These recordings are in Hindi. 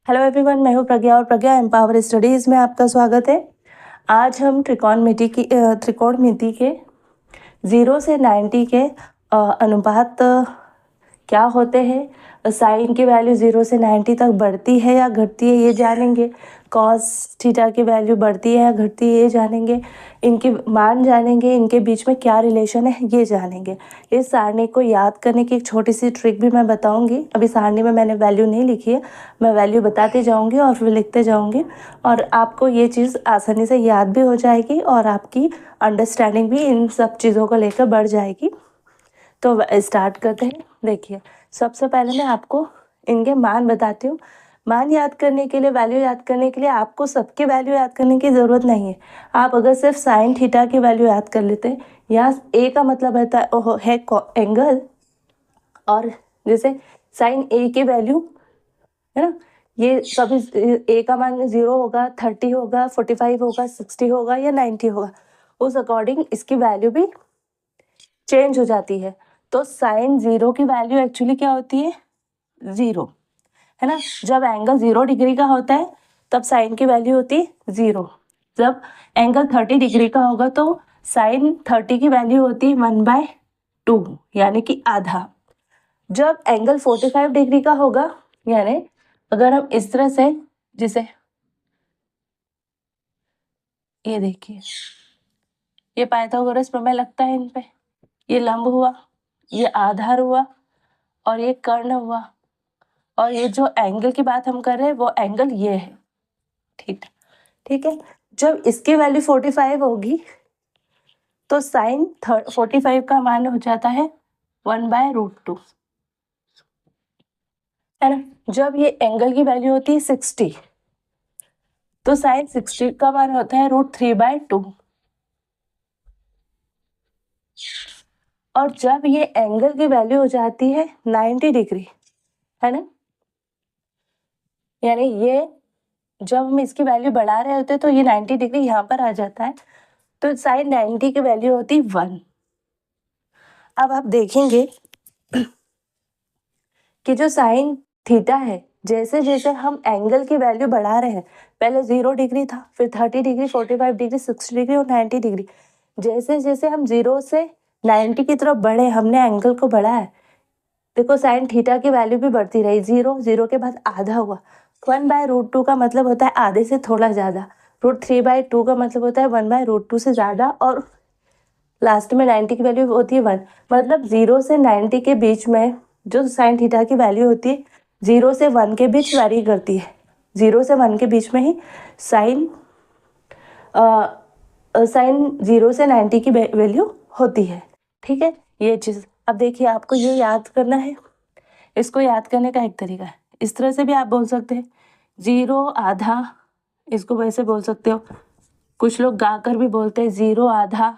हेलो एवरीवन, मैं हूँ प्रज्ञा और प्रज्ञा एम्पावर स्टडीज़ में आपका स्वागत है। आज हम त्रिकोणमिति के 0 से 90 के अनुपात क्या होते हैं, साइन की वैल्यू 0 से 90 तक बढ़ती है या घटती है ये जानेंगे, कॉस थीटा की वैल्यू बढ़ती है या घटती है ये जानेंगे, इनके मान जानेंगे, इनके बीच में क्या रिलेशन है ये जानेंगे। इस सारणी को याद करने की एक छोटी सी ट्रिक भी मैं बताऊंगी। अभी सारणी में मैंने वैल्यू नहीं लिखी है, मैं वैल्यू बताती जाऊंगी और फिर लिखते जाऊंगी और आपको ये चीज़ आसानी से याद भी हो जाएगी और आपकी अंडरस्टैंडिंग भी इन सब चीज़ों को लेकर बढ़ जाएगी। तो स्टार्ट करते हैं। देखिए, सबसे पहले मैं आपको इनके मान बताती हूँ। मान याद करने के लिए, वैल्यू याद करने के लिए आपको सबके वैल्यू याद करने की ज़रूरत नहीं है। आप अगर सिर्फ साइन थीटा की वैल्यू याद कर लेते हैं, यहाँ ए का मतलब है एंगल, और जैसे साइन ए की वैल्यू है ना, ये सभी ए का मान 0 होगा, 30 होगा, 45 होगा, 60 होगा या 90 होगा, उस अकॉर्डिंग इसकी वैल्यू भी चेंज हो जाती है। तो साइन 0 की वैल्यू एक्चुअली क्या होती है? 0, है ना। जब एंगल 0 डिग्री का होता है तब साइन की वैल्यू होती है 0। जब एंगल 30 डिग्री का होगा तो साइन 30 की वैल्यू होती है 1/2, यानी कि आधा। जब एंगल 45 डिग्री का होगा, यानी अगर हम इस तरह से, जिसे ये देखिए, ये पाइथागोरस प्रमेय लगता है इन पे, ये लंब हुआ, ये आधार हुआ और ये कर्ण हुआ, और ये जो एंगल की बात हम कर रहे हैं वो एंगल ये है, ठीक है। जब इसकी वैल्यू 45 होगी तो साइन 45 का मान हो जाता है 1/√2, है ना। जब ये एंगल की वैल्यू होती है 60 तो साइन 60 का मान होता है √3/2, और जब ये एंगल की वैल्यू हो जाती है 90 डिग्री, है ना, यानी ये जब हम इसकी वैल्यू बढ़ा रहे होते हैं तो ये 90 डिग्री यहाँ पर आ जाता है, तो साइन 90 की वैल्यू होती 1। अब आप देखेंगे कि जो साइन थीटा है, जैसे जैसे हम एंगल की वैल्यू बढ़ा रहे हैं, पहले 0 डिग्री था, फिर 30 डिग्री, 45 डिग्री, 60 डिग्री और 90 डिग्री, जैसे जैसे हम 0 से 90 की तरफ बढ़े, हमने एंगल को बढ़ाया, देखो साइन थीटा की वैल्यू भी बढ़ती रही। 0 के बाद आधा हुआ, 1/√2 का मतलब होता है आधे से थोड़ा ज़्यादा, √3/2 का मतलब होता है 1/√2 से ज़्यादा, और लास्ट में 90 की वैल्यू होती है 1। मतलब 0 से 90 के बीच में जो साइन थीटा की वैल्यू होती है 0 से 1 के बीच वैरी करती है। 0 से 1 के बीच में ही साइन 0 से 90 की वैल्यू होती है, ठीक है। ये चीज़ अब देखिए, आपको ये याद करना है। इसको याद करने का एक तरीका है, इस तरह से भी आप बोल सकते हैं, 0 आधा, इसको वैसे बोल सकते हो। कुछ लोग गाकर भी बोलते हैं 0 आधा,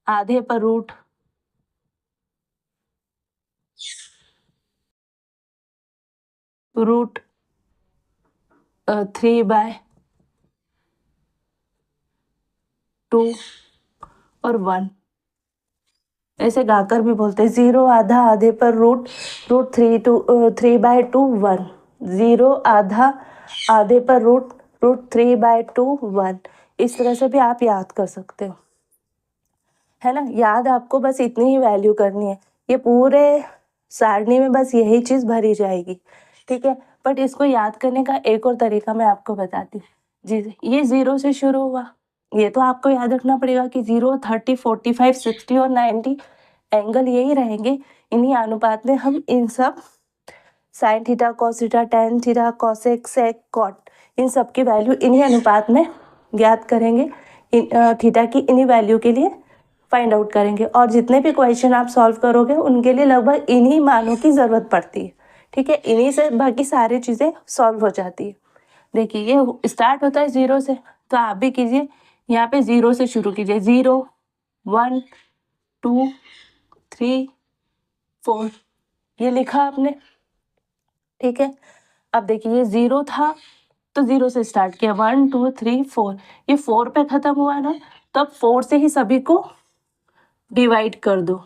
आधे पर रूट, रूट 3/2 और 1, ऐसे गाकर भी बोलते हैं। 0 आधा, आधे पर रूट, रूट 3/2 1, 0 आधा, आधे पर रूट, रूट 3/2 1। इस तरह से भी आप याद कर सकते हो, है ना। याद आपको बस इतनी ही वैल्यू करनी है, ये पूरे सारणी में बस यही चीज़ भरी जाएगी, ठीक है। बट इसको याद करने का एक और तरीका मैं आपको बताती हूँ। जी, ये 0 से शुरू हुआ, ये तो आपको याद रखना पड़ेगा कि 0, 30, 45, 60 और 90 एंगल यही रहेंगे। इन्हीं अनुपात में हम इन सब sine theta, cos theta, tan theta, cosec, sec, cot, इन सब की वैल्यू इन्हीं अनुपात में याद करेंगे। थीटा की इन्हीं वैल्यू के लिए फाइंड आउट करेंगे, और जितने भी क्वेश्चन आप सॉल्व करोगे उनके लिए लगभग इन्हीं मानों की ज़रूरत पड़ती है, ठीक है। इन्हीं से बाकी सारी चीज़ें सॉल्व हो जाती है। देखिए, ये स्टार्ट होता है 0 से, तो आप भी कीजिए, यहाँ पे 0 से शुरू कीजिए। 0, 1, 2, 3, 4, ये लिखा आपने, ठीक है। अब देखिए, ये 0 था तो 0 से स्टार्ट किया, 1, 2, 3, 4, ये 4 पे खत्म हुआ ना, तब 4 से ही सभी को डिवाइड कर दो।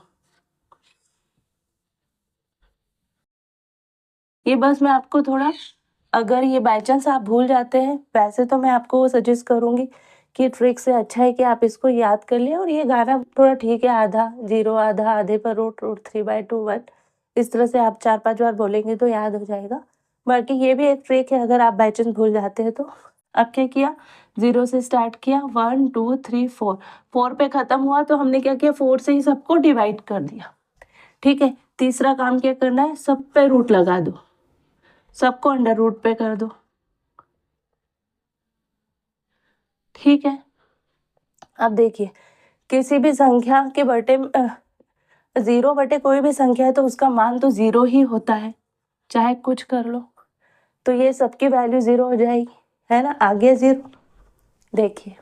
ये बस मैं आपको थोड़ा, अगर ये बाय चांस आप भूल जाते हैं, वैसे तो मैं आपको सजेस्ट करूँगी कि ट्रिक से अच्छा है कि आप इसको याद कर लें। और ये गाना थोड़ा ठीक है, आधा 0 आधा आधे पर रूट रूट 3/2 1, इस तरह से आप 4-5 बार बोलेंगे तो याद हो जाएगा। बाकी ये भी एक ट्रिक है, अगर आप बाय चांस भूल जाते हैं तो। अब क्या किया, 0 से स्टार्ट किया, 1 2 3 4, 4 पे ख़त्म हुआ तो हमने क्या किया, 4 से ही सबको डिवाइड कर दिया। ठीक है, तीसरा काम क्या करना है, सब पे रूट लगा दो, सबको अंडर रूट पे कर दो। ठीक है, अब देखिए, किसी भी संख्या के बटे 0 बटे कोई भी संख्या है तो उसका मान तो 0 ही होता है, चाहे कुछ कर लो। तो ये सबकी वैल्यू 0 हो जाएगी, है ना, आगे 0। देखिए,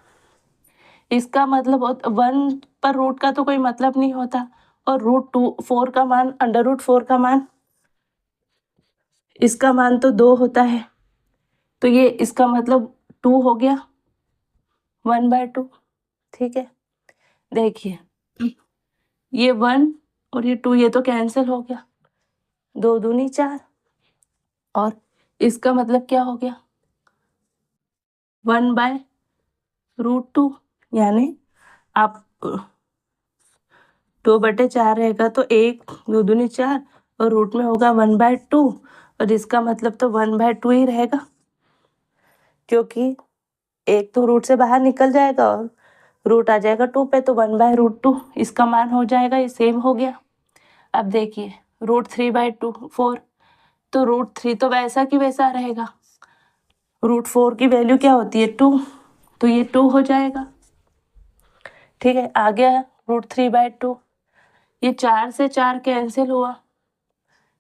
इसका मतलब 1 पर रूट का तो कोई मतलब नहीं होता, और √4 का मान, अंडर रूट 4 का मान, इसका मान तो 2 होता है, तो ये इसका मतलब 2 हो गया, 1/2। ठीक है, देखिए ये 1 और ये 2, ये तो कैंसिल हो गया, 2 दूनी 4, और इसका मतलब क्या हो गया, 1/√2, यानी आप 2/4 रहेगा तो 1 2 दूनी 4, और रूट में होगा 1/2, और इसका मतलब तो 1/2 ही रहेगा, क्योंकि एक तो रूट से बाहर निकल जाएगा और रूट आ जाएगा 2 पे, तो 1/√2 इसका मान हो जाएगा, ये सेम हो गया। अब देखिए √3/2 4, तो √3 तो वैसा की वैसा रहेगा, √4 की वैल्यू क्या होती है 2, तो ये 2 हो जाएगा। ठीक है, आ गया √3/2, ये 4 से 4 कैंसिल हुआ,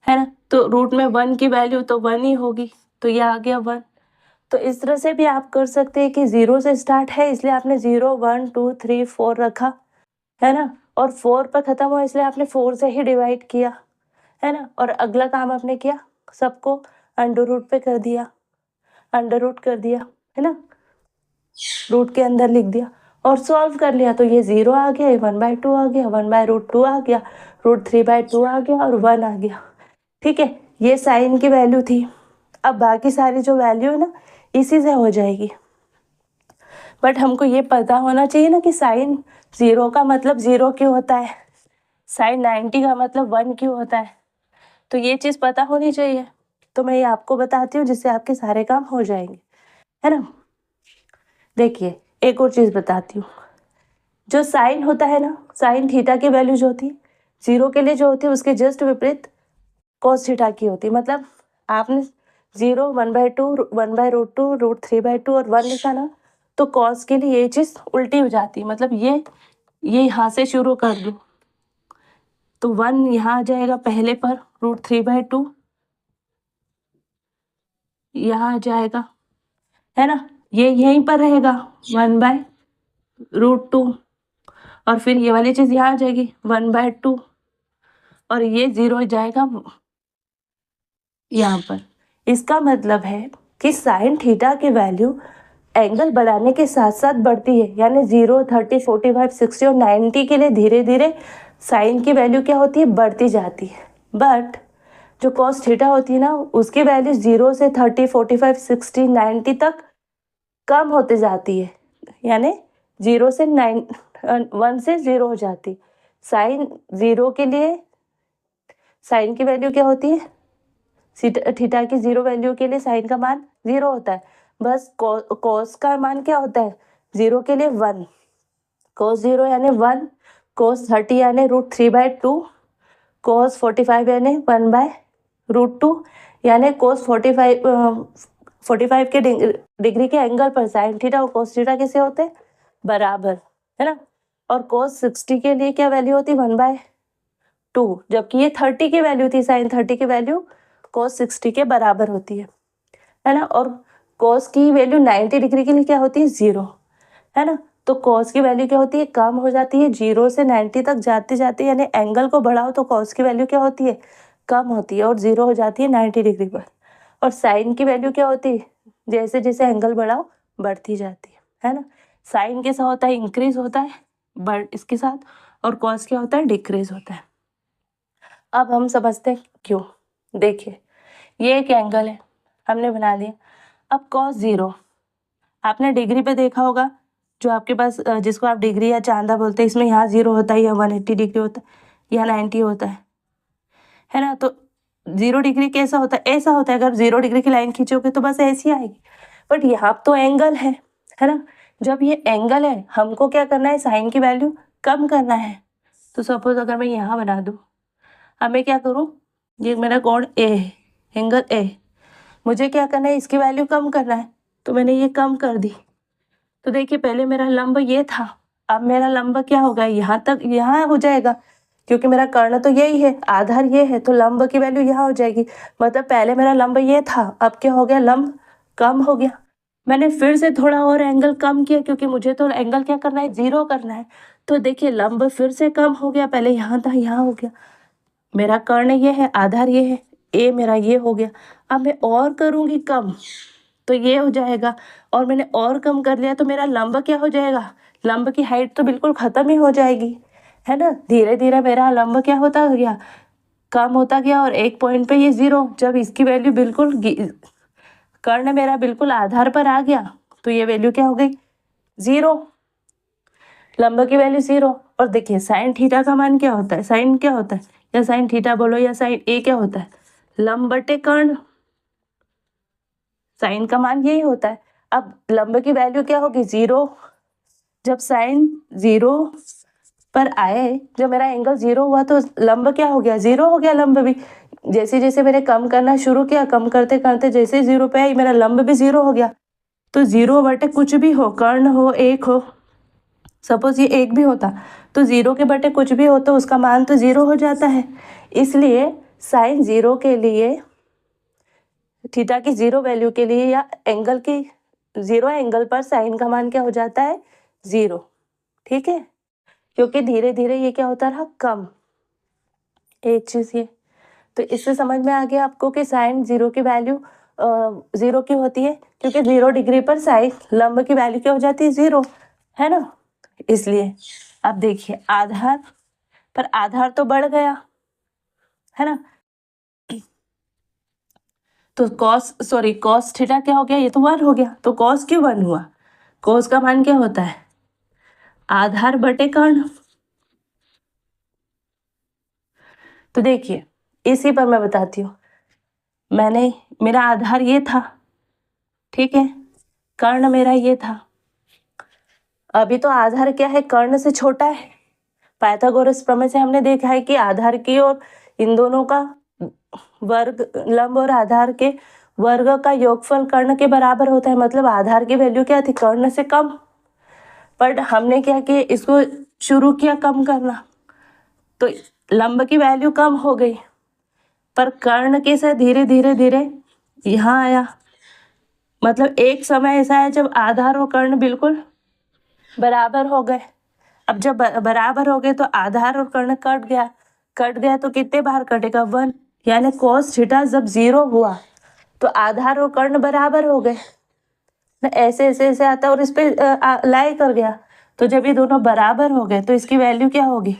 है ना, तो रूट में 1 की वैल्यू तो 1 ही होगी, तो ये आ गया 1। तो इस तरह से भी आप कर सकते हैं कि 0 से स्टार्ट है इसलिए आपने 0 1 2 3 4 रखा, है ना, और 4 पर ख़त्म हुआ इसलिए आपने 4 से ही डिवाइड किया, है ना, और अगला काम आपने किया, सबको अंडर रूट पे कर दिया, अंडर रूट कर दिया, है ना, रूट के अंदर लिख दिया और सॉल्व कर लिया, तो ये 0 आ गया, ये 1/2 आ गया, 1/√2 आ गया, √3/2 आ गया और 1 आ गया। ठीक है, ये साइन की वैल्यू थी। अब बाकी सारी जो वैल्यू है ना, इसी से हो जाएगी, बट हमको ये पता होना चाहिए ना कि साइन 0 का मतलब 0 क्यों होता है, साइन 90 का मतलब 1 क्यों होता है, तो ये चीज़ पता होनी चाहिए। तो मैं ये आपको बताती हूँ जिससे आपके सारे काम हो जाएंगे, है ना। देखिए, एक और चीज़ बताती हूँ, जो साइन होता है ना, साइन थीटा की वैल्यू जो होती है 0 के लिए जो होती है उसके जस्ट विपरीत कॉस थीटा की होती है। मतलब आपने 0 1/2 1/√2 √3/2 और 1 लिखा ना, तो कॉस के लिए ये चीज़ उल्टी हो जाती है, मतलब ये यहाँ से शुरू कर दूँ तो 1 यहाँ आ जाएगा पहले पर, √3/2 यहाँ आ जाएगा, है ना, ये यहीं पर रहेगा 1/√2, और फिर ये वाली चीज़ यहाँ आ जाएगी 1/2, और ये 0 जाएगा यहाँ पर। इसका मतलब है कि साइन थीटा की वैल्यू एंगल बढ़ाने के साथ साथ बढ़ती है, यानी 0 30 45 60 और 90 के लिए धीरे धीरे साइन की वैल्यू क्या होती है, बढ़ती जाती है। बट जो कॉस थीटा होती है ना, उसकी वैल्यू 0 से 30 45 60 90 तक कम होते जाती है, यानी 0 से 1 से 0 हो जाती। साइन 0 के लिए साइन की वैल्यू क्या होती है, थीटा की 0 वैल्यू के लिए साइन का मान 0 होता है, बस कॉस का मान क्या होता है 0 के लिए 1, cos 0 यानी 1, cos 30 यानी √3/2, cos 45 यानी 1/√2, यानी cos 45 के डिग्री के एंगल पर साइन थीटा और cos थीटा कैसे होते हैं, बराबर, है ना, और cos 60 के लिए क्या वैल्यू होती है 1/2, जबकि ये 30 की वैल्यू थी, साइन 30 की वैल्यू cos 60 के बराबर होती है ना, और cos की वैल्यू 90 डिग्री के लिए क्या होती है 0, है ना, तो cos की वैल्यू क्या होती है, कम हो जाती है 0 से 90 तक जाते जाते, यानी एंगल को बढ़ाओ तो cos की वैल्यू क्या होती है, कम होती है और 0 हो जाती है 90 डिग्री पर। और साइन की वैल्यू क्या होती है, जैसे जैसे एंगल बढ़ाओ बढ़ती जाती है ना। साइन कैसा होता है, इंक्रीज होता है बढ़ इसके साथ, और cos क्या होता है, डिक्रीज होता है। अब हम समझते हैं क्यों। देखिए, ये एक एंगल है, हमने बना दिया। अब cos 0 आपने डिग्री पे देखा होगा, जो आपके पास जिसको आप डिग्री या चांदा बोलते हैं, इसमें यहाँ 0 होता है, यहाँ 180 डिग्री होता है, यहाँ 90 होता है ना। तो 0 डिग्री कैसा होता है? ऐसा होता है। अगर 0 डिग्री की लाइन खींचोगे तो बस ऐसी आएगी, बट यहाँ तो एंगल है ना। जब ये एंगल है, हमको क्या करना है? साइन की वैल्यू कम करना है। तो सपोज अगर मैं यहाँ बना दूँ, अब मैं क्या करूँ? ये मेरा कोण ए है, एंगल ए, मुझे क्या करना है? इसकी वैल्यू कम करना है। तो मैंने ये कम कर दी। तो देखिए पहले मेरा लंब ये था, अब मेरा लंब क्या होगा? यहाँ तक, यहाँ हो जाएगा, क्योंकि मेरा कर्ण तो यही है, आधार ये है, तो लंब की वैल्यू यहाँ हो जाएगी। मतलब पहले मेरा लंब ये था, अब क्या हो गया? लंब कम हो गया। मैंने फिर से थोड़ा और एंगल कम किया, क्योंकि मुझे तो एंगल क्या करना है? 0 करना है। तो देखिए लंब फिर से कम हो गया, पहले यहाँ था, यहाँ हो गया। मेरा कर्ण ये है, आधार ये है, ए मेरा ये हो गया। अब मैं और करूँगी कम, तो ये हो जाएगा। और मैंने और कम कर लिया तो मेरा लंब क्या हो जाएगा? लंब की हाइट तो बिल्कुल ख़त्म ही हो जाएगी, है ना। धीरे धीरे मेरा लंब क्या होता गया? कम होता गया, और एक पॉइंट पे ये 0, जब इसकी वैल्यू बिल्कुल कर्ण मेरा बिल्कुल आधार पर आ गया, तो ये वैल्यू क्या हो गई? 0। लंब की वैल्यू 0। और देखिए साइन थीटा का मान क्या होता है? साइन क्या होता है? या साइन थीटा बोलो या साइन ए क्या होता है? लंब बटे कर्ण। साइन का मान यही होता है। अब लंब की वैल्यू क्या होगी? 0। जब साइन 0 पर आए, जब मेरा एंगल 0 हुआ, तो लंब क्या हो गया? 0 हो गया लंब भी। जैसे जैसे मैंने कम करना शुरू किया, कम करते करते जैसे 0 पे आई, मेरा लंब भी 0 हो गया। तो 0 बटे कुछ भी हो, कर्ण हो, 1 हो, सपोज ये 1 भी होता, तो 0 के बटे कुछ भी हो तो उसका मान तो 0 हो जाता है। इसलिए साइन 0 के लिए, थीटा की 0 वैल्यू के लिए, या एंगल की 0 एंगल पर साइन का मान क्या हो जाता है? 0। ठीक है, क्योंकि धीरे धीरे ये क्या होता रहा? कम। एक चीज़ ये, तो इससे समझ में आ गया आपको कि साइन 0 की वैल्यू 0 क्यों होती है? क्योंकि 0 डिग्री पर साइन लंब की वैल्यू क्या हो जाती है? 0, है ना। इसलिए अब देखिए आधार पर आधार तो बढ़ गया, है ना। तो कॉस थीटा क्या हो गया? ये तो 1 हो गया। तो कॉस क्यों 1 हुआ? कॉस का मान क्या होता है? आधार बटे कर्ण। तो देखिए इसी पर मैं बताती हूँ। मेरा आधार ये था, ठीक है, कर्ण मेरा ये था। अभी तो आधार क्या है? कर्ण से छोटा है। पाइथागोरस प्रमेय से हमने देखा है कि आधार की और इन दोनों का वर्ग, लंब और आधार के वर्ग का योगफल कर्ण के बराबर होता है। मतलब आधार की वैल्यू क्या थी? कर्ण से कम। पर हमने क्या किया? इसको शुरू किया कम करना, तो लंब की वैल्यू कम हो गई, पर कर्ण के साथ धीरे धीरे धीरे यहाँ आया। मतलब एक समय ऐसा है जब आधार और कर्ण बिल्कुल बराबर हो गए। अब जब बराबर हो गए तो आधार और कर्ण कट गया तो कितने बार कटेगा? 1। यानी cos थीटा जब 0 हुआ तो आधार और कर्ण बराबर हो गए ना। ऐसे ऐसे ऐसे आता और इस पे लाई कर गया। तो जब ये दोनों बराबर हो गए तो इसकी वैल्यू क्या होगी?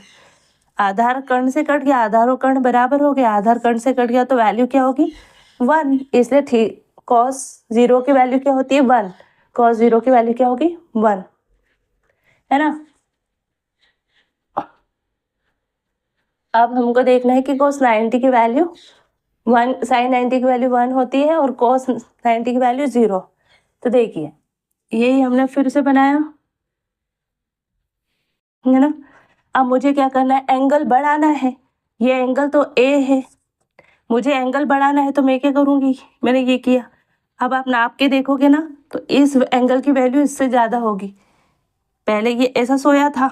आधार कर्ण से कट गया, आधार और कर्ण बराबर हो गया, आधार कर्ण से कट गया, तो वैल्यू क्या होगी? 1। इसलिए cos 0 की वैल्यू क्या होती है? 1। cos 0 की वैल्यू क्या होगी? 1, है ना। अब हमको देखना है कि cos 90 की वैल्यू 1, sin 90 की वैल्यू 1 होती है और cos 90 की वैल्यू 0। तो देखिए यही हमने फिर से बनाया, है ना। अब मुझे क्या करना है? एंगल बढ़ाना है। ये एंगल तो ए है, मुझे एंगल बढ़ाना है, तो मैं क्या करूँगी? मैंने ये किया। अब आप नाप के देखोगे ना, तो इस एंगल की वैल्यू इससे ज़्यादा होगी। पहले ये ऐसा सोया था,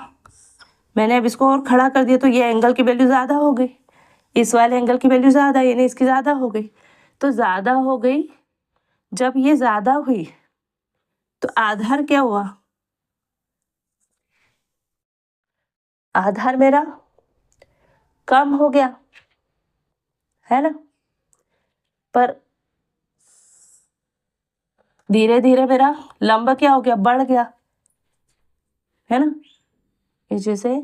मैंने अब इसको और खड़ा कर दिया, तो ये एंगल की वैल्यू ज़्यादा हो गई। इस वाले एंगल की वैल्यू ज़्यादा, यानी इसकी ज़्यादा हो गई। तो ज़्यादा हो गई, जब ये ज़्यादा हुई तो आधार क्या हुआ? आधार मेरा कम हो गया, है ना। पर धीरे धीरे मेरा लंब क्या हो गया? बढ़ गया, है ना। इस जैसे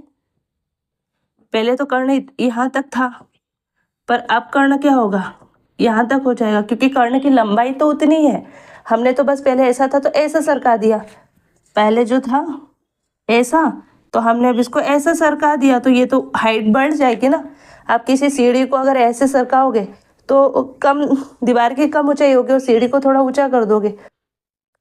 पहले तो कर्ण यहाँ तक था, पर अब कर्ण क्या होगा? यहाँ तक हो जाएगा, क्योंकि कर्ण की लंबाई तो उतनी है। हमने तो बस पहले ऐसा था तो ऐसा सरका दिया, पहले जो था ऐसा, तो हमने अब इसको ऐसा सरका दिया, तो ये तो हाइट बढ़ जाएगी ना। आप किसी सीढ़ी को अगर ऐसे सरकाओगे तो कम, दीवार की कम ऊंचाई होगी, और सीढ़ी को थोड़ा ऊंचा कर दोगे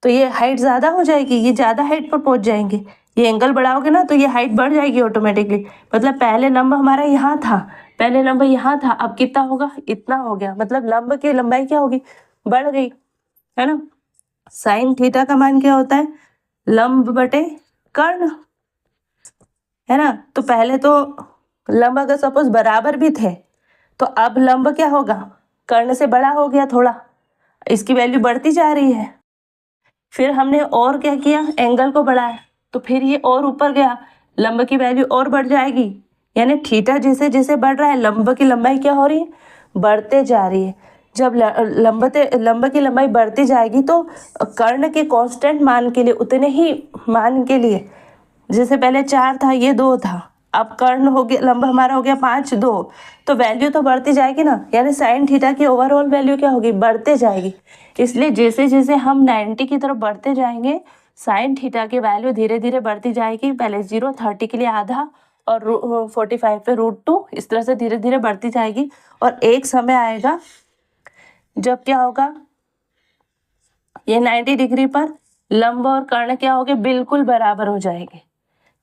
तो ये हाइट ज़्यादा हो जाएगी, ये ज़्यादा हाइट पर पहुंच जाएंगे। ये एंगल बढ़ाओगे ना तो ये हाइट बढ़ जाएगी ऑटोमेटिकली। मतलब पहले लंब हमारा यहाँ था, पहले लंब यहाँ था, अब कितना होगा, इतना हो गया। मतलब लंब की लंबाई क्या होगी, बढ़ गई, है ना। साइन थीटा का मान क्या होता है, लंब बटे कर्ण, है ना। तो पहले तो लंब अगर सपोज बराबर भी थे तो अब लंब क्या होगा, कर्ण से बड़ा हो गया थोड़ा, इसकी वैल्यू बढ़ती जा रही है। फिर हमने और क्या किया, एंगल को बढ़ाया, तो फिर ये और ऊपर गया, लंब की वैल्यू और बढ़ जाएगी। यानी थीटा जैसे जैसे बढ़ रहा है, लंब की लंबाई क्या हो रही है, बढ़ते जा रही है। जब लंब की लंबाई बढ़ती जाएगी तो कर्ण के कांस्टेंट मान के लिए, उतने ही मान के लिए, जैसे पहले 4 था ये 2 था, अब कर्ण हो गया, लंब हमारा हो गया 5 2, तो वैल्यू तो बढ़ती जाएगी ना। यानी साइन थीटा की ओवरऑल वैल्यू क्या होगी, बढ़ते जाएगी। इसलिए जैसे जैसे हम 90 की तरफ बढ़ते जाएंगे, साइन थीटा की वैल्यू धीरे धीरे बढ़ती जाएगी। पहले 0, 30 के लिए आधा, और 45 पे √2, इस तरह से धीरे धीरे बढ़ती जाएगी। और एक समय आएगा जब क्या होगा, ये 90 डिग्री पर लंब और कर्ण क्या होंगे, बिल्कुल बराबर हो जाएंगे,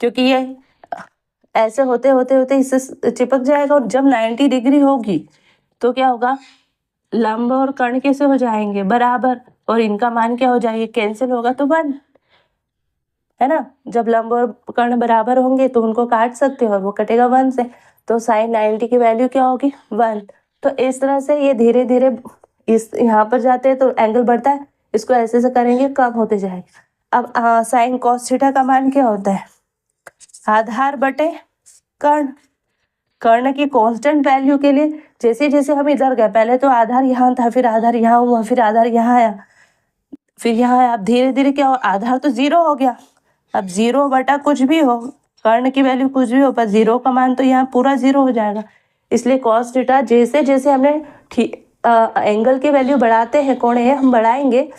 क्योंकि ये ऐसे होते होते होते इससे चिपक जाएगा। और जब 90 डिग्री होगी तो क्या होगा, लंब और कर्ण कैसे हो जाएंगे, बराबर, और इनका मान क्या हो जाएगा, कैंसिल होगा तो 1, है ना। जब लंब और कर्ण बराबर होंगे तो उनको काट सकते हो और वो कटेगा 1 से, तो साइन 90 की वैल्यू क्या होगी, 1। तो इस तरह से ये धीरे धीरे इस यहाँ पर जाते हैं तो एंगल बढ़ता है, इसको ऐसे से करेंगे कम होते जाएगा। अब साइन कॉस थीटा का मान क्या होता है, आधार बटे कर्ण। कर्ण की कांस्टेंट वैल्यू के लिए जैसे जैसे हम इधर गए, पहले तो आधार यहाँ था, फिर आधार यहाँ हुआ, फिर आधार यहाँ आया, फिर यहाँ आया, अब धीरे धीरे क्या हो, आधार तो 0 हो गया। अब 0 बटा कुछ भी हो, कर्ण की वैल्यू कुछ भी हो, पर 0 का मान तो यहाँ पूरा 0 हो जाएगा। इसलिए कॉस थीटा जैसे जैसे हमने एंगल की वैल्यू बढ़ाते हैं, कोण है हम बढ़ाएंगे,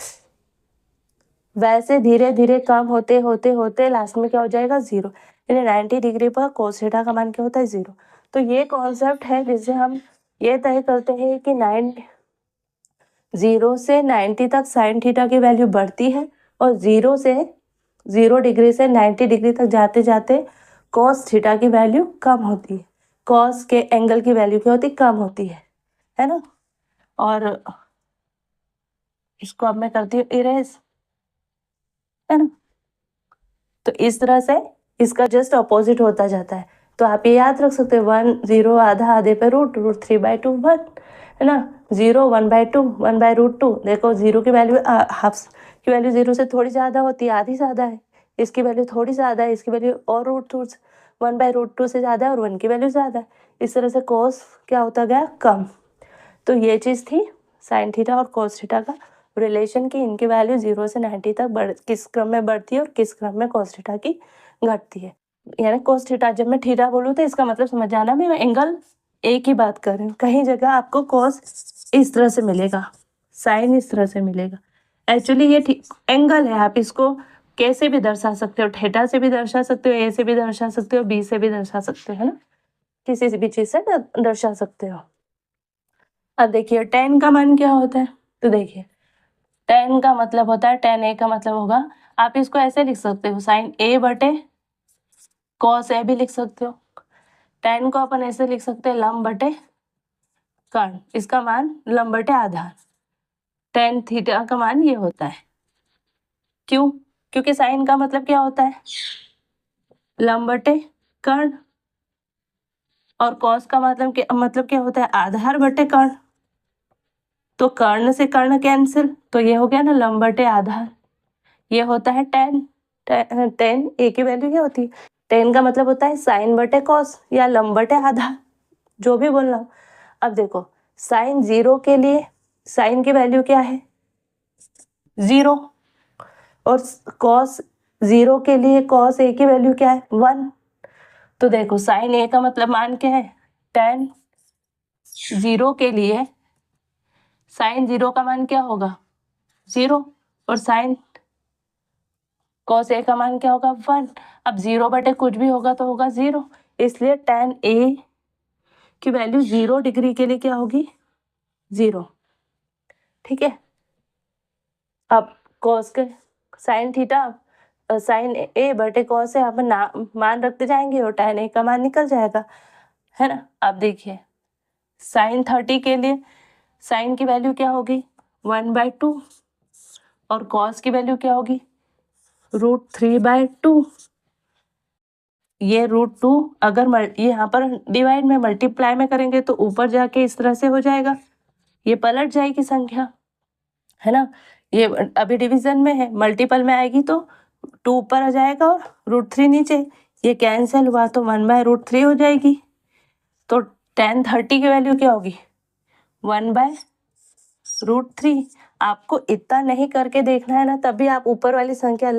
वैसे धीरे धीरे कम होते होते होते लास्ट में क्या हो जाएगा, 0। यानी 90 डिग्री पर कॉस थीटा का मान क्या होता है, 0। तो ये कॉन्सेप्ट है जिससे हम ये तय करते हैं कि 0 से 90 तक साइन थीटा की वैल्यू बढ़ती है, और 0 डिग्री से 90 डिग्री तक जाते जाते कॉस थीटा की वैल्यू कम होती है, कॉस के एंगल की वैल्यू क्या होती है, कम होती है ना। और इसको अब मैं करती हूँ इरेज, है ना। तो इस तरह से इसका जस्ट अपोजिट होता जाता है। तो आप ये याद रख सकते हो, 1 0 आधा, आधे पे √3/2 1, है ना। 0 1/2 1/√2, देखो 0 की वैल्यू हाफ की वैल्यू 0 से थोड़ी ज़्यादा होती है, आधी ज़्यादा है, इसकी वैल्यू थोड़ी ज़्यादा है, इसकी वैल्यू और √2 1/√2 से ज़्यादा है, और 1 की वैल्यू ज़्यादा है। इस तरह से कॉस क्या होता गया, कम। तो ये चीज़ थी साइन थीटा और कॉस थीटा का रिलेशन की, इनकी वैल्यू 0 से 90 तक किस क्रम में बढ़ती है और किस क्रम में कॉस थीटा की घटती है। यानी कॉस थीटा, जब मैं थीटा बोलूँ तो इसका मतलब समझ जाना, मैं एंगल एक ही बात कर रही हूँ। कहीं जगह आपको कॉस इस तरह से मिलेगा, साइन इस तरह से मिलेगा, एक्चुअली ये एंगल है। आप इसको कैसे भी दर्शा सकते हो, थीटा से भी दर्शा सकते हो, ए से भी दर्शा सकते हो, बी से भी दर्शा सकते हो, है ना, किसी भी चीज़ से दर्शा सकते हो। अब देखिए tan का मान क्या होता है, तो देखिए tan का मतलब होता है, tan a का मतलब होगा, आप इसको ऐसे लिख सकते हो, साइन a बटे कॉस a भी लिख सकते हो। tan को अपन ऐसे लिख सकते हैं, लंब बटे कर्ण, इसका मान लंब बटे आधार। tan थीटा का मान ये होता है, क्यों, क्योंकि साइन का मतलब क्या होता है, लंब बटे कर्ण, और कॉस का मतलब क्या होता है, आधार बटे कर्ण। तो कर्ण से कर्ण कैंसिल, तो ये हो गया ना लंब बटे आधार। ये होता है tan। tan a की वैल्यू क्या होती है, tan का मतलब होता है साइन बटे कॉस या लंब बटे आधार, जो भी बोल रहा हूँ। अब देखो साइन 0 के लिए साइन की वैल्यू क्या है, 0, और कॉस 0 के लिए कॉस a की वैल्यू क्या है, 1। तो देखो साइन a का मतलब मान क्या है, tan 0 के लिए साइन 0 का मान क्या होगा 0 और साइन कॉस ए का मान क्या होगा 1। अब 0 बटे कुछ भी होगा तो होगा 0, इसलिए tan ए की वैल्यू 0 डिग्री के लिए क्या होगी 0। ठीक है, अब कॉस के साइन थीटा साइन ए बटे कॉस है अपन मान रखते जाएंगे और tan ए का मान निकल जाएगा, है ना। अब देखिए साइन 30 के लिए साइन की वैल्यू क्या होगी 1/2 और कॉस की वैल्यू क्या होगी √3/2। ये √2 अगर ये यहाँ पर डिवाइड में मल्टीप्लाई में करेंगे तो ऊपर जाके इस तरह से हो जाएगा, ये पलट जाएगी संख्या, है ना। ये अभी डिवीजन में है, मल्टीपल में आएगी तो 2 ऊपर आ जाएगा और √3 नीचे, ये कैंसिल हुआ तो 1/√3 हो जाएगी। तो tan 30 की वैल्यू क्या होगी 1/√3। आपको इतना नहीं करके देखना है ना, तभी आप ऊपर वाली संख्या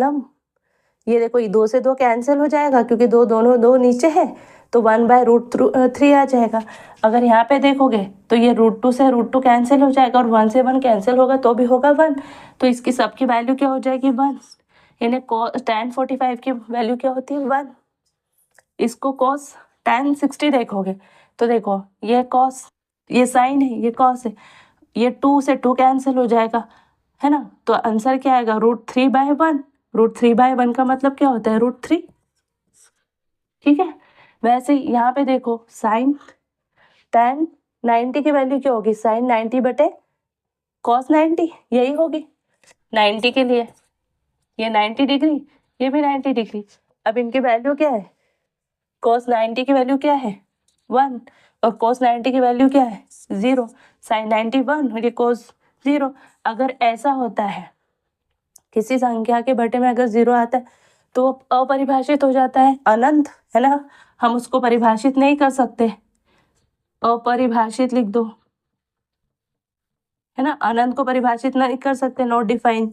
ये देखो 2 से 2 कैंसिल हो जाएगा क्योंकि दोनों 2 नीचे है तो 1/√3 आ जाएगा। अगर यहाँ पे देखोगे तो ये √2 से √2 कैंसिल हो जाएगा और 1 से 1 कैंसिल होगा तो भी होगा 1, तो इसकी सबकी वैल्यू क्या हो जाएगी 1। यानी tan 45 की वैल्यू क्या होती है 1। इसको cos tan 60 देखोगे तो देखो ये cos, ये साइन है, ये cos है, ये 2 से 2 कैंसिल हो जाएगा, है ना। तो आंसर क्या आएगा √3/1। √3/1 का मतलब क्या होता है √3। ठीक है, वैसे यहाँ पे देखो साइन tan 90 की वैल्यू क्या होगी साइन 90 बटे cos 90, यही होगी 90 के लिए, ये 90 डिग्री, ये भी 90 डिग्री। अब इनकी वैल्यू क्या है cos 90 की वैल्यू क्या है 1 और cos 90 की वैल्यू क्या है 0। साइन 90 1 और ये cos 0। अगर ऐसा होता है किसी संख्या के बटे में अगर 0 आता है तो अपरिभाषित हो जाता है, अनंत, है ना। हम उसको परिभाषित नहीं कर सकते, अपरिभाषित लिख दो, है ना। अनंत को परिभाषित नहीं कर सकते, नॉट डिफाइन।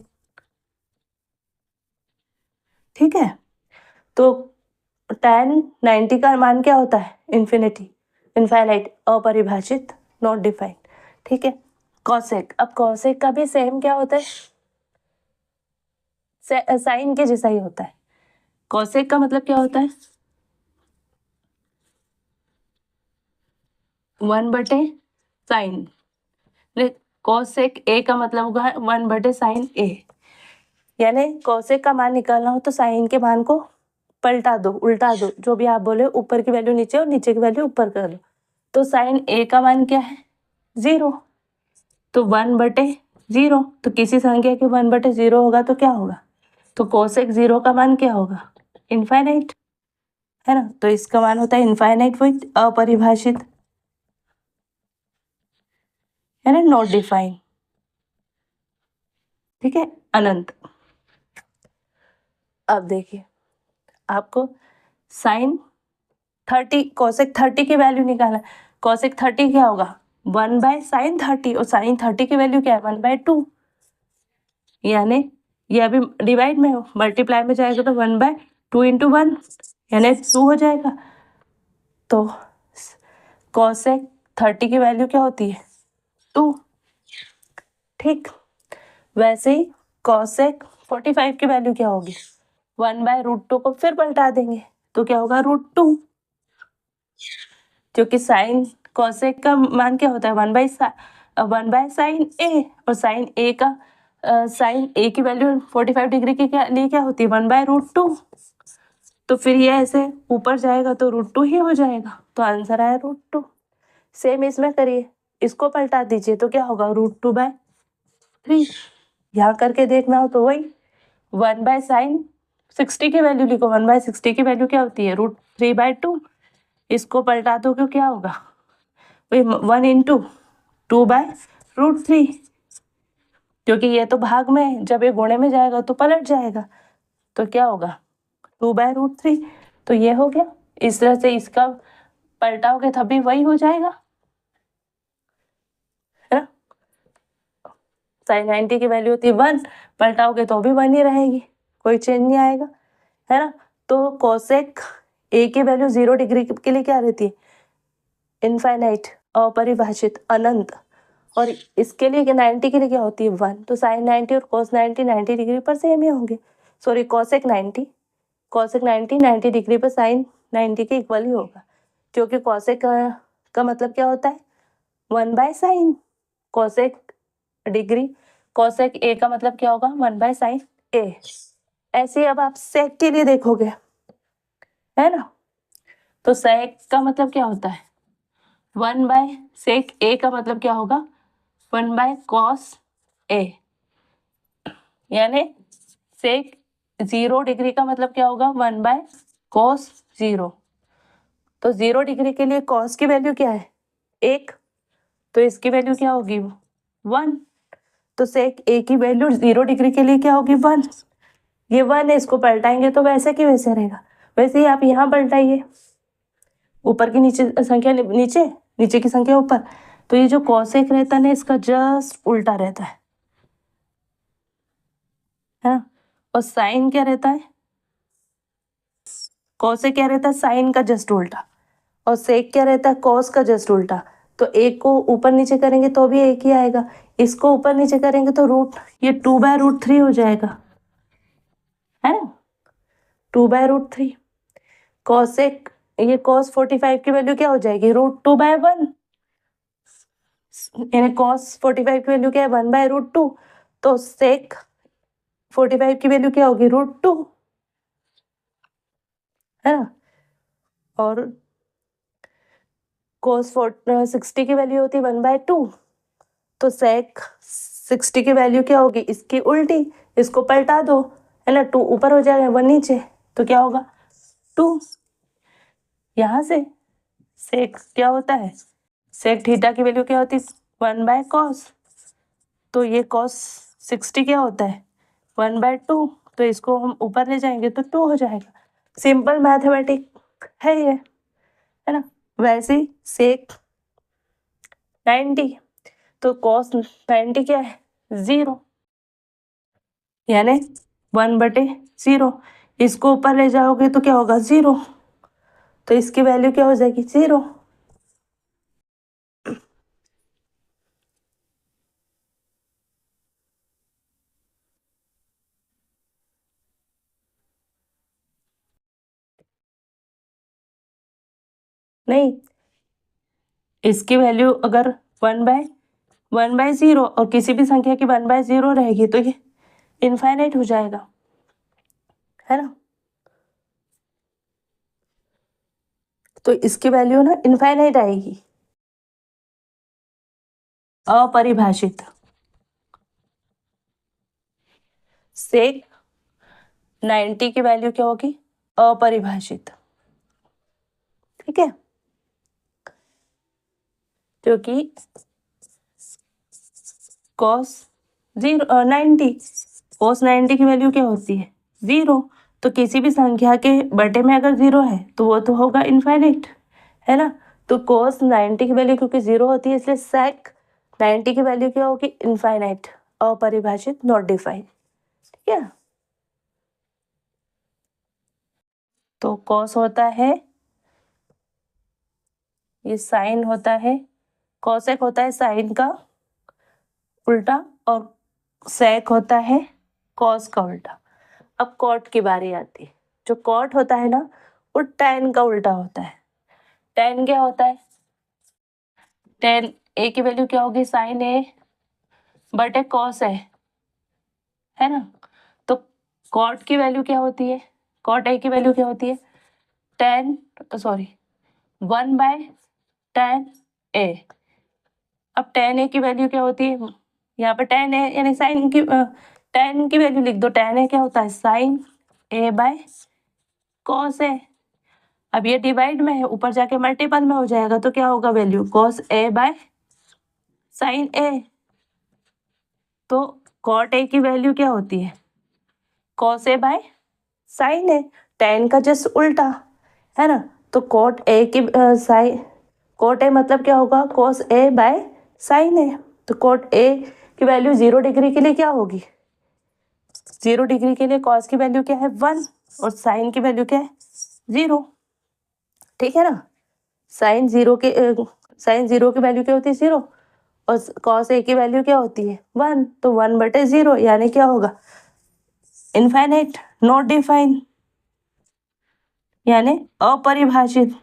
ठीक है, तो tan 90 का मान क्या होता है इनफाइनाइट, अपरिभाषित, नॉट डिफाइन। ठीक है, कॉसेक, अब कॉसेक का भी सेम क्या होता है साइन के जैसा ही होता है। कॉसेक का मतलब क्या होता है 1/sin, कॉसेक ए का मतलब होगा 1/sin ए। यानी कॉसेक का मान निकालना हो तो साइन के मान को पलटा दो, उल्टा दो, जो भी आप बोले, ऊपर की वैल्यू नीचे और नीचे की वैल्यू ऊपर कर लो। तो साइन ए का मान क्या है 0, तो 1/0, तो किसी संख्या के 1/0 होगा तो क्या होगा, तो कोसेक 0 का मान क्या होगा इनफाइनाइट, है ना। तो इसका मान होता है इनफाइनाइट, वही अपरिभाषित, है ना, नॉट डिफाइन। ठीक है, अनंत। अब देखिए आपको साइन 30 कोसेक 30 की वैल्यू निकालना। कोसेक 30 क्या होगा 1/sin 30 और साइन 30 की वैल्यू क्या है 1/2। यानी ये अभी डिवाइड में हो, मल्टीप्लाई में जाएगा तो 1/2 × 1 यानी 2 हो जाएगा। तो कोसेक 30 की वैल्यू क्या होती है 2। ठीक, वैसे ही कोसेक 45 की वैल्यू क्या होगी 1/√2 को फिर पलटा देंगे तो क्या होगा √2, क्योंकि साइन कोसेक का मान क्या होता है 1/sin ए और साइन ए का साइन ए की वैल्यू 45 डिग्री के लिए क्या होती है 1/√2। तो फिर ये ऐसे ऊपर जाएगा तो √2 ही हो जाएगा, तो आंसर आया √2। सेम इसमें करिए, इसको पलटा दीजिए तो क्या होगा √2/3। यहाँ करके देखना हो तो वही 1/sin 60 की वैल्यू लिखो, 1/60 की वैल्यू क्या होती है √3/2। इसको पलटा दो क्यों क्या होगा 1 × 2/√3, क्योंकि ये तो भाग में है, जब ये गुणे में जाएगा तो पलट जाएगा तो क्या होगा 2/√3। तो ये हो गया, इस तरह से इसका पलटाओगे तभी वही हो जाएगा, है ना। साइन 90 की वैल्यू होती है 1, पलटाओगे तो भी 1 ही रहेगी, कोई चेंज नहीं आएगा, है ना। तो कोसेक ए की वैल्यू 0 डिग्री के लिए क्या रहती है इनफाइनाइट, अपरिभाषित, अनंत, और इसके लिए 90 के लिए क्या होती है 1, तो साइन 90 और कॉस 90 90 डिग्री पर सेम ही होंगे। सॉरी कॉसेक 90 90 डिग्री पर साइन 90 के इक्वल ही होगा, क्योंकि कॉसेक का मतलब क्या होता है 1/sin कॉसेक डिग्री। कॉसेक ए का मतलब क्या होगा 1/sin ए। ऐसे अब आप सेक के लिए देखोगे, है ना, तो सेक का मतलब क्या होता है 1/sec ए का मतलब क्या होगा 1/cos ए, यानी सेक 0 डिग्री का मतलब क्या होगा 1/cos 0। तो 0 डिग्री के लिए cos की वैल्यू क्या है 1, तो इसकी वैल्यू क्या होगी 1, तो सेक ए की वैल्यू 0 डिग्री के लिए क्या होगी 1। ये 1 है, इसको पलटाएंगे तो वैसे की वैसे रहेगा। वैसे ही आप यहाँ पलटाइए, ऊपर की नीचे संख्या नीचे, नीचे की संख्या ऊपर, तो ये जो कॉसेक रहता है ना इसका जस्ट उल्टा रहता है ना। और साइन क्या रहता है, कॉसेक क्या रहता है साइन का जस्ट उल्टा, और सेक क्या रहता है कॉस का जस्ट उल्टा। तो एक को ऊपर नीचे करेंगे तो भी एक ही आएगा, इसको ऊपर नीचे करेंगे तो ये 2/√3 हो जाएगा, है ना, 2/√3। कॉसेक ये cos 45 की वैल्यू क्या हो जाएगी √2/1, यानी cos 45 की वैल्यू क्या है 1/√2, तो सेक 45 की वैल्यू क्या होगी √2, है ना। और cos 60 की वैल्यू होती है 1/2, तो सेक 60 की वैल्यू क्या होगी इसकी उल्टी, इसको पलटा दो, है ना, 2 ऊपर हो जाएगा 1 नीचे, तो क्या होगा 2। यहाँ से सेक क्या होता है सेक थीटा की वैल्यू क्या होती है 1/cos, तो ये cos 60 क्या होता है 1/2, तो इसको हम ऊपर ले जाएंगे तो 2 हो जाएगा। सिंपल मैथमेटिक है ये, है ना। वैसे ही सेक 90, तो cos 90 क्या है 0, यानी 1/0, इसको ऊपर ले जाओगे तो क्या होगा 0, तो इसकी वैल्यू क्या हो जाएगी 0। नहीं, इसकी वैल्यू अगर 1/0 और किसी भी संख्या की 1/0 रहेगी तो ये इनफाइनाइट हो जाएगा, है ना। तो इसकी वैल्यू ना इनफाइनाइट आएगी, अपरिभाषित। सेक 90 की वैल्यू क्या होगी अपरिभाषित, ठीक है, क्योंकि cos 90 cos 90 की वैल्यू क्या होती है 0, तो किसी भी संख्या के बटे में अगर 0 है तो वो तो होगा इनफाइनाइट, है ना। तो cos 90 की वैल्यू क्योंकि 0 होती है इसलिए sec 90 की वैल्यू क्या होगी इनफाइनाइट, अपरिभाषित, नॉट डिफाइंड, ठीक है। तो cos होता है, ये साइन होता है, cosec होता है साइन का उल्टा, और sec होता है cos का उल्टा। अब cot की बारी आती है, जो cot होता है ना वो tan का उल्टा होता है। tan क्या होता है tan a की वैल्यू क्या होगी साइन a बटे cos है ना। तो cot की वैल्यू क्या होती है cot a की वैल्यू क्या होती है 1/tan a। अब tan a की वैल्यू क्या होती है यहाँ पे tan a यानी साइन की tan की वैल्यू लिख दो, tan a क्या होता है साइन a/cos a। अब ये डिवाइड में है, ऊपर जाके मल्टीपल में हो जाएगा तो क्या होगा वैल्यू cos a/sin a। तो cot a की वैल्यू क्या होती है cos a/sin a, tan का जस्ट उल्टा, है ना। तो cot a की cot a मतलब क्या होगा cos a/sin a। तो cot a की वैल्यू 0 डिग्री के लिए क्या होगी 0 डिग्री के लिए cos की वैल्यू क्या है 1 और sin की वैल्यू क्या है 0, ठीक है ना। साइन 0 की वैल्यू क्या होती है 0, और कॉस ए की वैल्यू क्या होती है 1, तो 1/0 यानी क्या होगा इनफाइनाइट, नॉट डिफाइन यानी अपरिभाषित,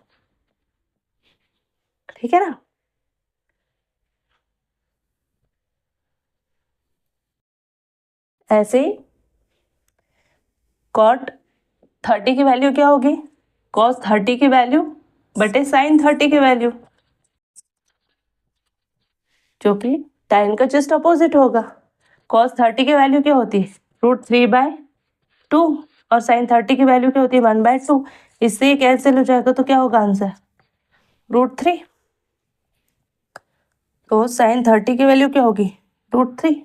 ठीक है ना। ऐसे ही कॉट 30 की वैल्यू क्या होगी कॉस 30 की वैल्यू बटे साइन 30 की वैल्यू, जो कि tan का जस्ट अपोजिट होगा। कॉस 30 की वैल्यू क्या होती है √3/2 और साइन 30 की वैल्यू क्या होती है 1/2। इससे ये कैंसिल हो जाएगा तो क्या होगा आंसर √3। तो साइन 30 की वैल्यू क्या होगी √3।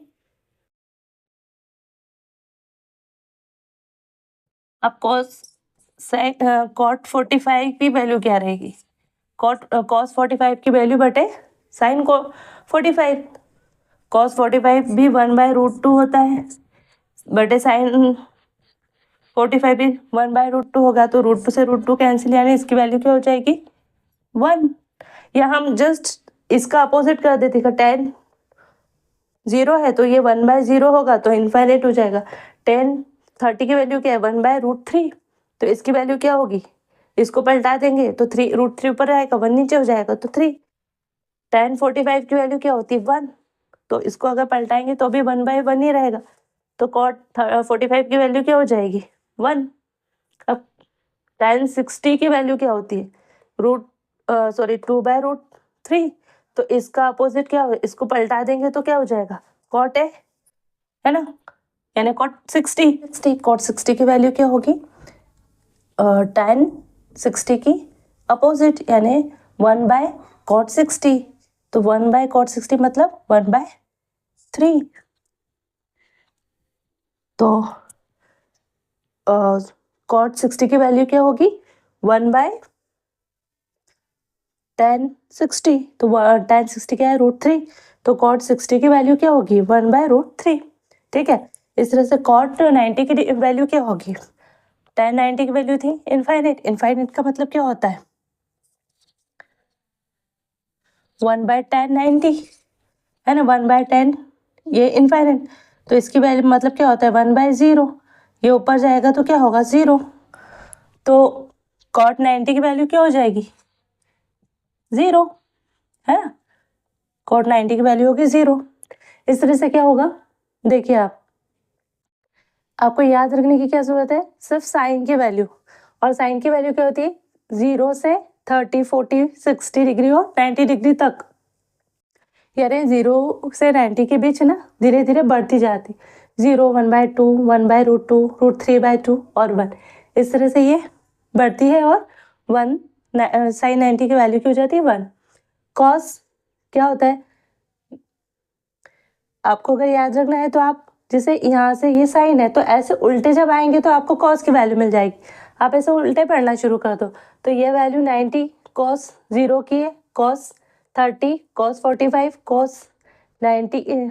अब कॉस कॉट 45 की वैल्यू क्या रहेगी कॉस 45 की वैल्यू बटे साइन को 45। कॉस 45 भी 1/√2 होता है बटे साइन 45 भी 1/√2 होगा, तो √2 से √2 कैंसिल यानी इसकी वैल्यू क्या हो जाएगी 1। या हम जस्ट इसका अपोजिट कर देते हैं, tan 0 है तो ये 1/0 होगा तो इनफाइनाइट हो जाएगा। tan 30 की वैल्यू क्या है 1/√3, तो इसकी वैल्यू क्या होगी इसको पलटा देंगे तो √3 ऊपर रहेगा 1 नीचे हो जाएगा तो 3। tan 45 की वैल्यू क्या होती है 1, तो इसको अगर पलटाएंगे तो भी 1/1 ही रहेगा, तो cot 45 की वैल्यू क्या हो जाएगी 1। अब tan 60 की वैल्यू क्या होती है 2/√3, तो इसका अपोजिट क्या हो इसको पलटा देंगे तो क्या हो जाएगा cot है ना, यानी cot 60 की वैल्यू क्या होगी tan 60 की अपोजिट यानी 1/cot 60, तो 1/cot 60 मतलब 1/3। तो cot 60 की वैल्यू क्या होगी 1/tan 60, तो tan 60 क्या है √3, तो cot 60 की वैल्यू क्या होगी 1/√3। ठीक है, इस तरह से cot 90 की वैल्यू क्या होगी tan 90 की वैल्यू थी इनफाइनाइट का मतलब क्या होता है 1/tan 90 है ना, 1/tan ये इनफाइनाइट, तो इसकी वैल्यू मतलब क्या होता है 1/0, ये ऊपर जाएगा तो क्या होगा 0, तो cot 90 की वैल्यू क्या हो जाएगी 0 है ना, cot 90 की वैल्यू होगी 0। इस तरह से क्या होगा देखिए आपको याद रखने की क्या जरूरत है सिर्फ साइन की वैल्यू, और साइन की वैल्यू क्या होती है 0 से 30 40 60 डिग्री और 90 डिग्री तक, यानी 0 से 90 के बीच ना धीरे धीरे बढ़ती जाती 0 1/2 1/√2 √3/2 और 1, इस तरह से ये बढ़ती है और 1 साइन 90 की वैल्यू क्या हो जाती है 1। कॉस क्या होता है आपको अगर याद रखना है तो आप जैसे यहाँ से ये साइन है तो ऐसे उल्टे जब आएंगे तो आपको कॉस की वैल्यू मिल जाएगी, आप ऐसे उल्टे पढ़ना शुरू कर दो, तो ये वैल्यू 90 कॉस 0 की है, कॉस 30 कॉस 45 कॉस 90,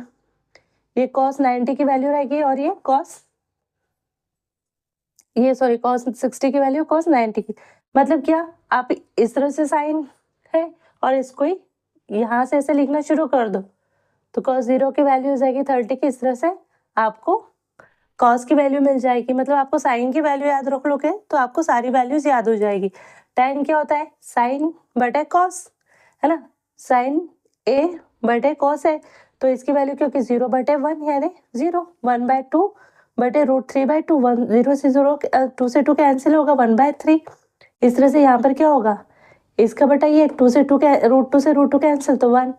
ये कॉस 90 की वैल्यू रहेगी और ये कॉस कॉस 60 की वैल्यू कॉस 90 की, मतलब क्या आप इस तरह से साइन है और इसको ही यहाँ से ऐसे लिखना शुरू कर दो, तो cos 0 की वैल्यू हो जाएगी 30 की, इस तरह से आपको cos की वैल्यू मिल जाएगी, मतलब आपको साइन की वैल्यू याद रख लोगे तो आपको सारी वैल्यूज याद हो जाएगी। tan क्या होता है साइन बटे cos है ना, साइन a बटे cos है, तो इसकी वैल्यू क्योंकि 0/1 यानी 0 1/2 बटे √3/2 0 से 0 2 से 2 कैंसिल होगा 1/3। इस तरह से यहाँ पर क्या होगा इसका बटा ये 2 से 2 √2 कैंसिल तो 1,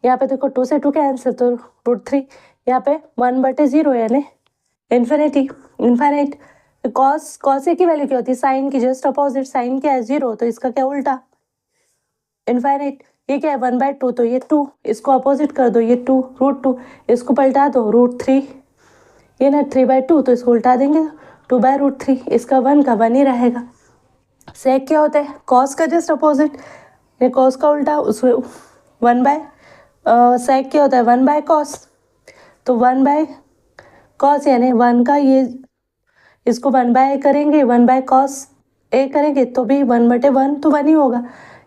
यहाँ पे देखो 2 से 2 कैंसिल तो √3, यहाँ पे 1/0 यानी इनफाइनाइट। कॉस ए की वैल्यू क्या होती है साइन की जस्ट अपोजिट, साइन क्या है 0 तो इसका क्या उल्टा इनफाइनाइट, ये क्या है 1/2 तो ये 2, इसको अपोजिट कर दो ये 2 √2, इसको पलटा दो √3, ये ना 3/2 तो इसको उल्टा देंगे 2/√3, इसका 1 का 1 ही रहेगा। सेक क्या होता है कॉस का जस्ट अपोजिट, ये कॉस का उल्टा उसमें 1/, सेक क्या होता है 1/cos, तो 1/cos यानी 1 का ये इसको 1/a करेंगे 1/cos a करेंगे तो भी 1/1 तो 1 ही होगा,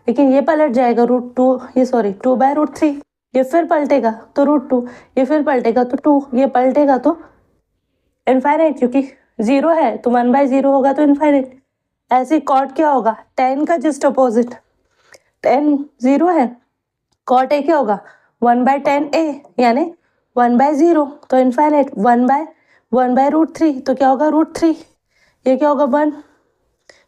लेकिन ये पलट जाएगा √2 2/√3, ये फिर पलटेगा तो √2, ये फिर पलटेगा तो 2, ये पलटेगा तो इनफाइनाइट, क्योंकि 0 है तो 1/0 होगा तो इनफाइनाइट। ऐसे कॉट क्या होगा, tan का जस्ट अपोजिट, tan 0 है, कॉट ए क्या होगा 1/tan a, यानी 1/0 तो इनफाइनाइट, 1/√3 तो क्या होगा √3, ये क्या होगा 1,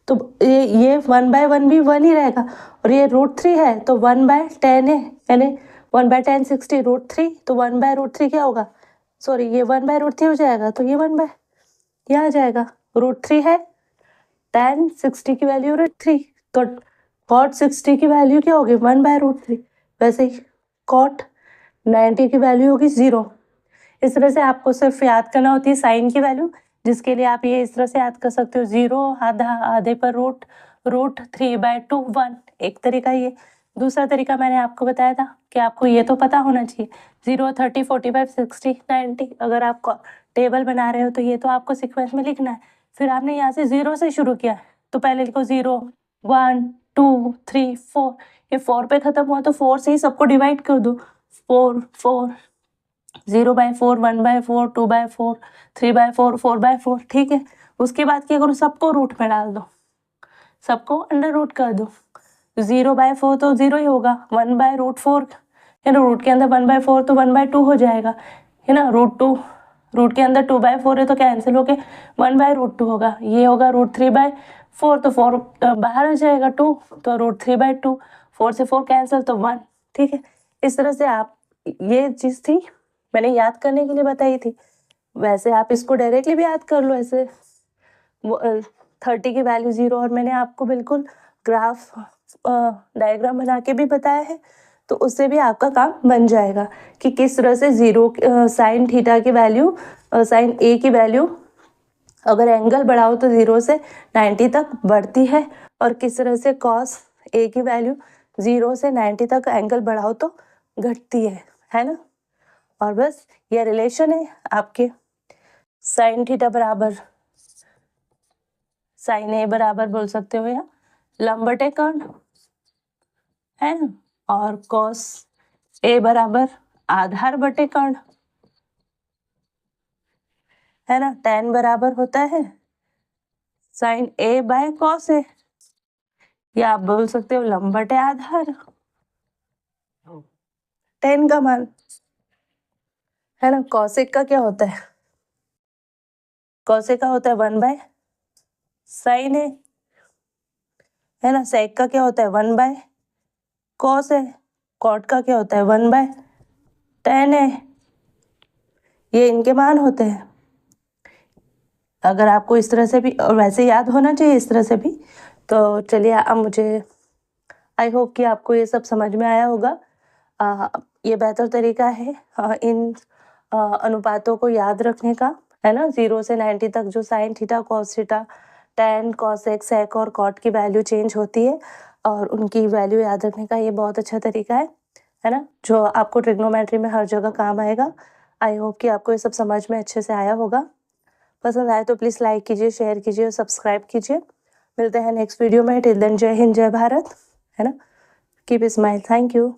तो ये 1/1 भी 1 ही रहेगा, और ये √3 है तो 1/10 है, यानी 1/10 60 √3, तो 1/√3 क्या होगा, सॉरी ये 1/√3 हो जाएगा, तो ये 1 बाय यहाँ आ जाएगा, √3 है, tan 60 की वैल्यू √3, तो cot 60 की वैल्यू क्या होगी 1/√3, वैसे ही cot 90 की वैल्यू होगी 0। इस तरह से आपको सिर्फ याद करना होती है साइन की वैल्यू, जिसके लिए आप ये इस तरह से याद कर सकते हो, 0 आधा, आधे पर √3/2 1, एक तरीका ये। दूसरा तरीका मैंने आपको बताया था कि आपको ये तो पता होना चाहिए 0 30 45 60 90, अगर आप टेबल बना रहे हो तो ये तो आपको सीक्वेंस में लिखना है। फिर आपने यहाँ से 0 से शुरू किया तो पहले लिखो 0 1 2 3 4, ये 4 पे खत्म हुआ तो 4 से ही सबको डिवाइड कर दो, 4 4 0/4 1/4 2/4 3/4 4/4, ठीक है। उसके बाद क्या करो, सबको रूट में डाल दो, सबको अंडर रूट कर दो, 0/4 तो 0 ही होगा, 1/√4 है ना, रूट के अंदर 1/4 तो 1/2 हो जाएगा, है ना, √2, रूट के अंदर 2/4 है तो कैंसिल होके 1/√2 होगा, ये होगा √3/4 तो 4 बाहर आ जाएगा 2, तो √3/2, 4 से 4 कैंसिल तो 1, ठीक है। इस तरह से आप, ये चीज़ थी मैंने याद करने के लिए बताई थी, वैसे आप इसको डायरेक्टली भी याद कर लो, ऐसे 30 की वैल्यू 0, और मैंने आपको बिल्कुल ग्राफ डायग्राम बना के भी बताया है, तो उससे भी आपका काम बन जाएगा कि किस तरह से 0 साइन थीटा की वैल्यू, साइन ए की वैल्यू अगर एंगल बढ़ाओ तो 0 से 90 तक बढ़ती है, और किस तरह से कॉस ए की वैल्यू 0 से 90 तक एंगल बढ़ाओ तो घटती है ना। और बस ये रिलेशन है आपके साइन थीटा बराबर साइन ए बराबर बोल सकते हो, या लंबटे कर्ण है ना, और कॉस ए बराबर आधार बटे कर्ण है ना, tan बराबर होता है sign A by cos A, या आप बोल सकते हो लंबटे आधार, tan का मान है ना। कॉसेक का क्या होता है, कॉसेक का होता है 1/sin ए, है ना। सेक का क्या होता है 1/cos ए, कॉट का क्या होता है 1/tan ए, ये इनके मान होते हैं। अगर आपको इस तरह से भी और वैसे याद होना चाहिए इस तरह से भी, तो चलिए अब मुझे आई होप कि आपको ये सब समझ में आया होगा। ये बेहतर तरीका है इन अनुपातों को याद रखने का, है ना। 0 से 90 तक जो sign theta cos theta tan cosec sec और cot की वैल्यू चेंज होती है, और उनकी वैल्यू याद रखने का ये बहुत अच्छा तरीका है ना, जो आपको ट्रिग्नोमेट्री में हर जगह काम आएगा। आई होप कि आपको ये सब समझ में अच्छे से आया होगा। पसंद आए तो प्लीज़ लाइक कीजिए, शेयर कीजिए और सब्सक्राइब कीजिए। मिलते हैं नेक्स्ट वीडियो में। टिल देन जय हिंद, जय भारत, है ना। Keep smile, thank you.